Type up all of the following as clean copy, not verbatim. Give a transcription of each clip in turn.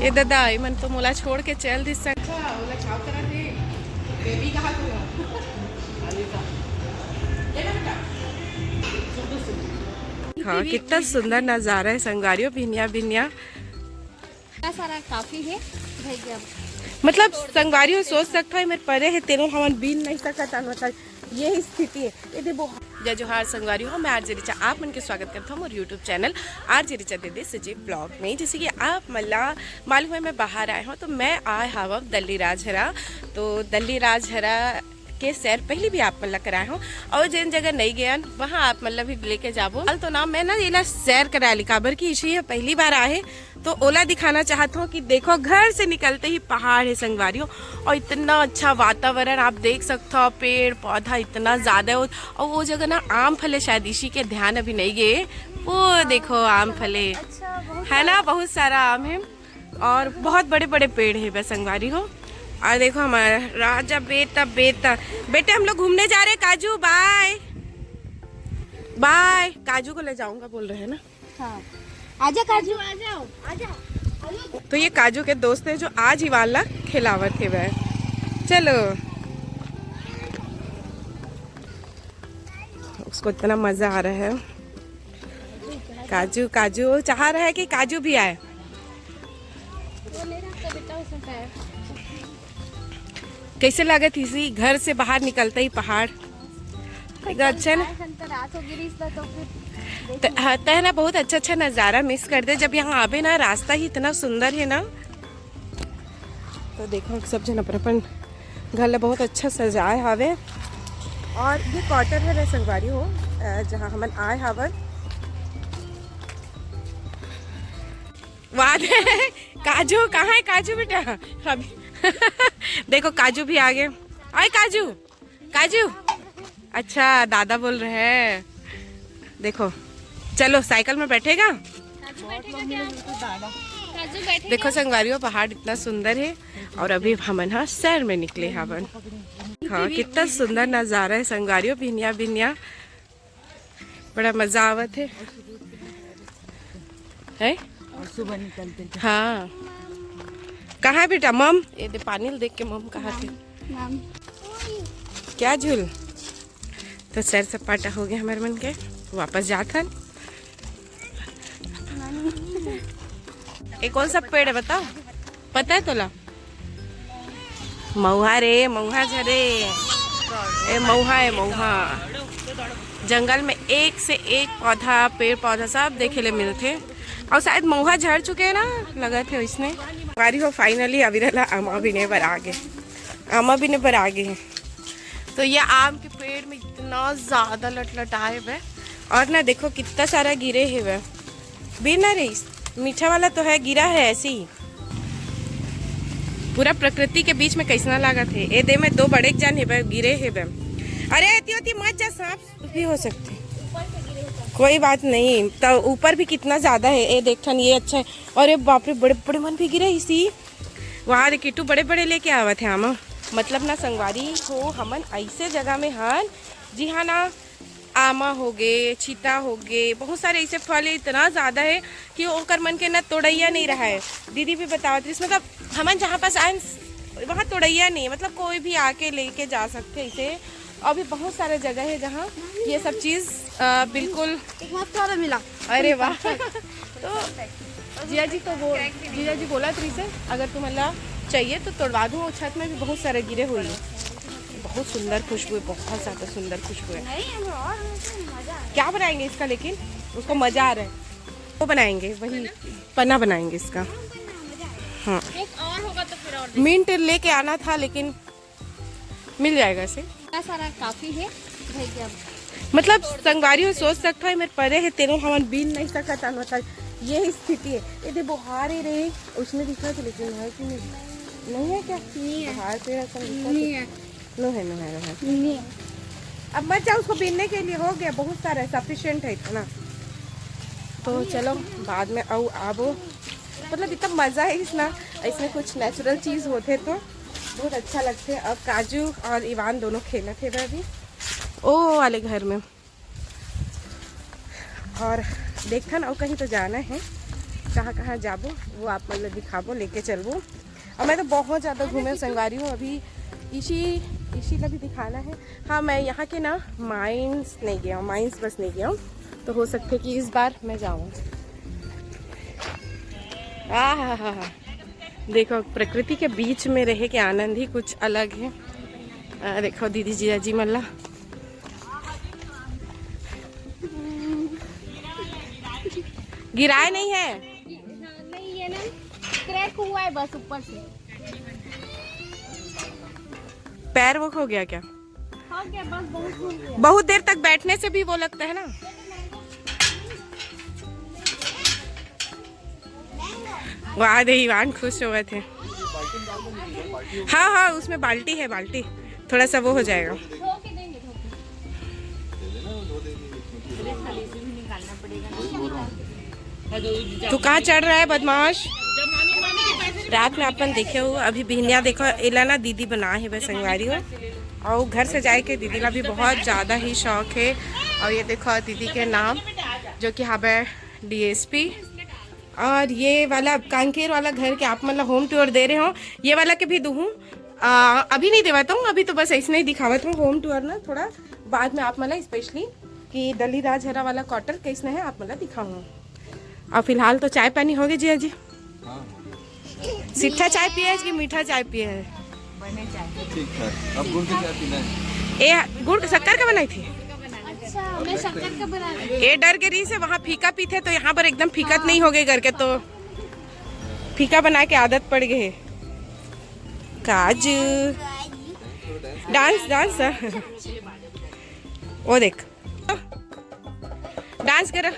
ए दादा मन तो मोला छोड़ के चल दिस ओला छाव करा दे बेबी कहा तू हाँ कितना सुंदर नजारा है संगवारियों। भिनिया भिनिया सारा काफी है मतलब संगवारियों सोच सकता है मेरे परे है तेरे हमन बीन नहीं सकता मतलब यही स्थिति है। ये देखो जय जोहार संगवारियों, मैं आरजे रिचा आप मन के स्वागत करता हूँ और यूट्यूब चैनल आरजे रिचा दीदी सजीव ब्लॉग में। जैसे कि आप मल्ला मालूम है मैं बाहर आए हूँ तो मैं आए हवा दल्ली राजहरा। तो दल्ली राजहरा के सैर पहले भी आप मतलब कराए हूँ और जिन जगह नहीं गया वहाँ आप मतलब भी लेके जाबो। तो ना मैं ना ये सैर करा ली काबर की इसी है पहली बार आए तो ओला दिखाना चाहता हूँ कि देखो घर से निकलते ही पहाड़ है संगवारियों और इतना अच्छा वातावरण आप देख सकते हो, पेड़ पौधा इतना ज्यादा है। और वो जगह ना आम फले शायद इसी के ध्यान अभी नहीं गए, वो देखो आम फले है ना, बहुत सारा आम है और बहुत बड़े बड़े पेड़ है बस संगवारी हो। और देखो हमारा राजा बेटा बेटे हम लोग घूमने जा रहे हैं काजू, बाय बाय। काजू को ले जाऊंगा बोल रहे हैं ना। हाँ। आजा काजू आ जाओ। तो ये काजू के दोस्त है जो आज ही वाला खिलावत है वह। चलो उसको इतना मजा आ रहा है। काजू काजू चाह रहा है कि काजू भी आए। कैसे लागत इसी घर से बाहर निकलते ही पहाड़ अच्छा ना है ना, बहुत अच्छा नज़ारा मिस कर दे जब यहाँ आवे ना। रास्ता ही इतना सुंदर है ना। तो देखो सब जन अपन घर बहुत अच्छा सजाए हावे और ये क्वार्टर है संगवारी हो जहाँ हम आए हावन। वाद काजू कहाँ है काजू बेटा अभी देखो काजू भी आ गए। आए काजू काजू अच्छा दादा बोल रहे हैं। देखो चलो साइकिल में बैठेगा। देखो संगवारियों पहाड़ इतना सुंदर है और अभी हम शहर में निकले हवन। हाँ कितना सुंदर नजारा है संगवारियों। भिनिया भिनिया बड़ा मजा आवत है? सुबह निकलते। हाँ कहाँ है बेटा मम? ये दे पानी देख के मम कहाँ थे क्या झूल। तो सैर सपाटा हो गया हमारे मन के वापस जाता। ये कौन सा पेड़ है बताओ, पता है तोला? मऊहा रे मऊहा झरे ए मऊहा है मऊहा। जंगल में एक से एक पौधा पेड़ पौधा सब देखे ले मिलते और शायद मऊहा झड़ चुके हैं ना लगा थे इसने। हमारी हो फाइनली अविरला आमा बिने पर आ गए, आमा बिने पर आ गए हैं। तो ये आम के पेड़ में इतना ज्यादा लटलटाए हुए और ना देखो कितना सारा गिरे है वह बिना रही। मीठा वाला तो है गिरा है ऐसे ही। पूरा प्रकृति के बीच में कैसना लगा थे। ए दे में दो बड़े जान है वह गिरे है वह। अरे ऐती होती मत जा, सांप भी हो सकते कोई बात नहीं। तो ऊपर भी कितना ज्यादा है ए देखन ये अच्छा है। और ये बाप रे बड़े बड़े मन भी गिरे इसी वहाँ किट्टू बड़े बड़े लेके आवा थे आमा। मतलब ना संगवारी हो हमन ऐसे जगह में हन जी हाँ ना आमा हो गए चीता हो गए बहुत सारे ऐसे फल इतना ज़्यादा है कि ओकर मन के ना तोड़ैया नहीं रहा है। दीदी भी बताओ तो मतलब हमन जहाँ पास आए वहाँ तोड़ैया नहीं मतलब कोई भी आके लेके जा सकते ऐसे। अभी बहुत सारे जगह है जहाँ ये सब चीज़ बिल्कुल मिला। अरे वाह तो जिया जी तो वो जिया जी बोला तो से अगर तुम अल्लाह चाहिए तो तोड़वा दूँ। छत में भी बहुत सारे गिरे हुए हैं। बहुत सुंदर खुशबू है, बहुत ज़्यादा सुंदर खुशबू है। क्या बनाएंगे इसका लेकिन उसको मज़ा आ रहा है वो बनाएंगे वही पन्ना बनाएंगे इसका। हाँ एक और होगा तो फिर और मिंट लेके आना था लेकिन मिल जाएगा इसे। सारा काफी है मतलब संगवारी सोच सकता है मेरे परे है तेरे हम बीन नहीं सकता मतलब यही स्थिति है। ये बुहार ही रही उसमें दिखा था लेकिन है कि नहीं है क्या? नहीं है बुहार पे नहीं है नो है नहीं है। अब मत जाओ उसको बीनने के लिए हो गया बहुत सारा सफिशिएंट है इतना। तो चलो बाद में आओ आबो मतलब इतना मज़ा है इसमें कुछ नेचुरल चीज़ होते तो बहुत अच्छा लगते। अब काजू और इवान दोनों खेले थे वह भी ओ वाले घर में और देखा ना कहीं तो जाना है कहाँ कहाँ जाबो वो आप मतलब दिखाबो, लेके चलबो। और मैं तो बहुत ज़्यादा घूमे संगवारी हूँ। अभी इसी का भी दिखाना है। हाँ, मैं यहाँ के ना माइंस नहीं गया हूँ, माइंस बस नहीं गया हूँ, तो हो सकता है कि इस बार मैं जाऊँ। हाँ, देखो प्रकृति के बीच में रहे के आनंद ही कुछ अलग है। देखो दीदी जी अजी मल्ला गिराए नहीं है, नहीं ये ना क्रैक हुआ है बस ऊपर से। पैर वो हो गया क्या? हो गया बस, बहुत हो गया। बहुत देर तक बैठने से भी वो लगता है ना। वाह देवान खुश हो गए थे। हाँ, उसमें बाल्टी है, बाल्टी थोड़ा सा वो हो जाएगा। तू कहाँ चढ़ रहा है बदमाश? रात में अपन देखे हो अभी बिहनिया देखो एला ना दीदी बना है बस संगवारी हो, और घर से जाए के दीदी का भी बहुत ज़्यादा ही शौक है। और ये देखो दीदी के नाम जो कि हाँ DSP। और ये वाला कांकेर वाला घर के आप मतलब होम टूर दे रहे हो, ये वाला के भी दूँ अभी नहीं देवाता हूँ, अभी तो बस ऐसे नहीं दिखावत हूँ। होम टूर ना थोड़ा बाद में आप मतलब स्पेशली कि दली राजहरा वाला क्वार्टर कैसने है आप मतलब दिखाऊंगा। और फिलहाल तो चाय पानी हो गई जी अजी? सिट्ठा चाय पिए है कि मीठा चाय पिए है? ठीक है, अब गुड़ की चाय पीना है। ए गुड़ शक्कर का बनाई थी? अच्छा, मैं शक्कर का बना रही हूँ। ए डर के रही से वहाँ फीका पीते तो यहाँ पर एकदम फीकत नहीं हो गई करके, तो फीका बना के आदत पड़ गई है। काजू डांस वो देख डांस कर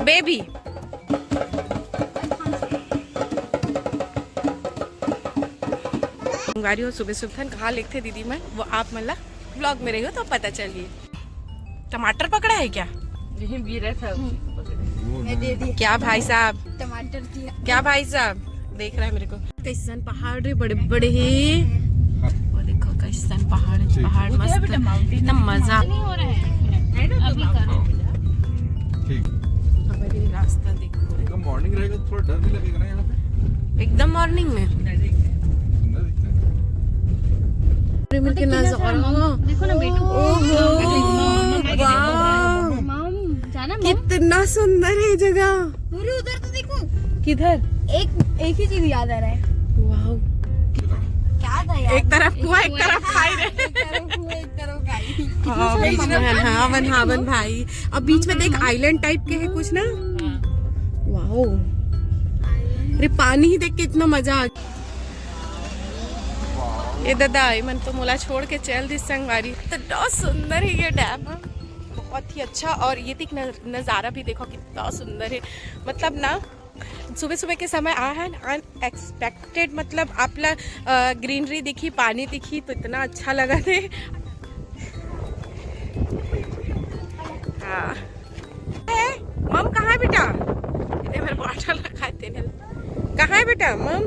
बेबी। हो सुबह सुबह कहाँ लिखते दीदी मैं वो आप मतलब ब्लॉग में रही हो तो पता चलिए। टमाटर पकड़ा है क्या? क्या भाई साहब? टमाटर की क्या भाई साहब देख रहा है मेरे को? कैसन पहाड़ रे बड़े बड़े ही, वो देखो कैसन पहाड़ मस्त, इतना मजा। अभी करो। ठीक, हमारी रास्ता देखो एकदम मॉर्निंग रहेगा तो थोड़ा डर भी लगेगा ना यहाँ पे। एकदम मॉर्निंग में सुंदर दिखता है। मिलके नजारा देखो ना बेटू। वाह मम जाना मम। कितना सुंदर है जगह। पूरी उधर तो देखो, किधर? एक ही चीज याद आ रहा है। वाह क्या था यार? एक तरफ कुआ एक तरफ खाई रे। एक तरफ गाई। हाँ बीच में हावन भाई, अब बीच में देख आइलैंड टाइप के है कुछ ना। वाओ अरे पानी ही देख के इतना मजा आ गया। ये दादा मन तो मोला छोड़ के चल दी संगवारी। तो बहुत सुंदर है ये डैम, बहुत ही अच्छा। और ये देख नज़ारा भी देखो कितना सुंदर है। मतलब ना सुबह सुबह के समय आया है अनएक्सपेक्टेड, मतलब आपला ग्रीनरी दिखी, पानी दिखी तो इतना अच्छा लगा थे। हाँ मम कहाँ है बेटा? इधर मेरे बॉटल रखा है तेने। कहाँ है बेटा मम?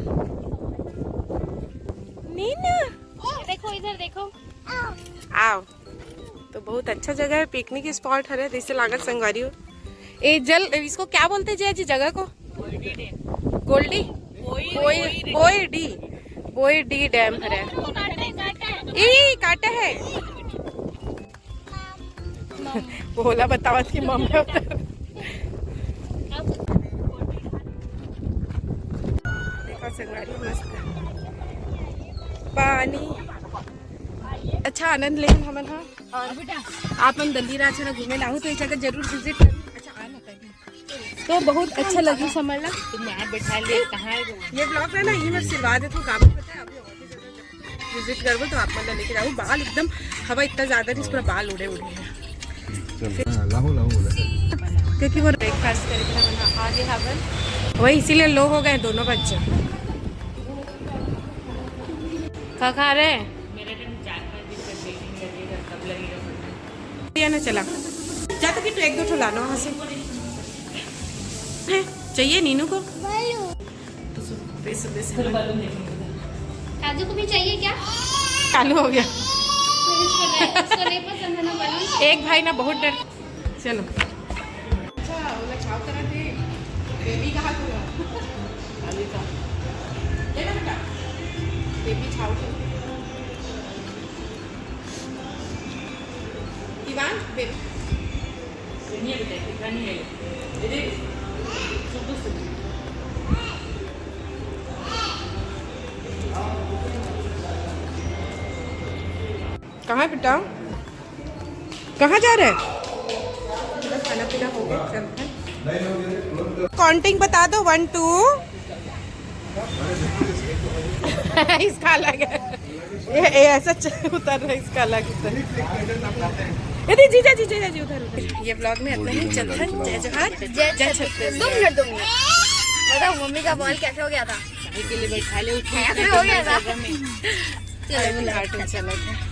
नीना देखो इधर देखो। आओ। तो बहुत अच्छा जगह है, पिकनिक स्पॉट है जैसे लागत संगवारी हो। ए जल इसको क्या बोलते हैं जी जगह को? गोल्डी बोईडी डैम है। ई काटा है बोला बतावा कि मम्मी देखो संगवारी मस्त पानी अच्छा आनंद लेकिन हमन हाँ। और आप हम दल्ली राजहरा घूमे लाऊं तो एक जगह जरूर विजिट करूँ। अच्छा आना कभी तो बहुत अच्छा लगी समझ ला। तुम यहाँ बैठा ले कहाँ ये ब्लॉग है ना ये मैं सिलवा देता हूँ। काबुल पता है अभी और भी जगह विजिट करो तो आप मतलब लेके जाऊँ। बाल एकदम हवा इतना ज़्यादा है पूरा बाल उड़े हैं क्योंकि वो ब्रेकफास्ट करके आगे हवन वही इसीलिए लो हो गए दोनों बच्चे। क्या खा रहे हैं? ना चला जा तो कि तू एक दो ठो लाना वहाँ से है चाहिए नीनू को। काजू को भी चाहिए क्या? चालू हो गया। इसको नहीं पसंद है ना बलून। एक भाई ना बहुत डर। चलो छाव करा थे बेबी कहा तुला आली का ले ना बेटा बेबी छाव कर इवान बेबी नहीं बेटा इतना नहीं है दे सुबह सुबह कहाँ बेटा कहाँ जा रहे हैं खाना पीना हो गया चलते हैं काउंटिंग बता दो 1 2 इसका अलग है ये ऐसा उतर रहा है इसका अलग उतर ये जीजा जीजा जी उधर उधर ये ब्लॉग में इतना ही चलता है जय जोहार जय छत्तीसगढ़ 2 मिनट बताओ मम्मी का बॉल कैसे हो गया था के लिए बैठा ले कैसे हो गया था कार्टून चला था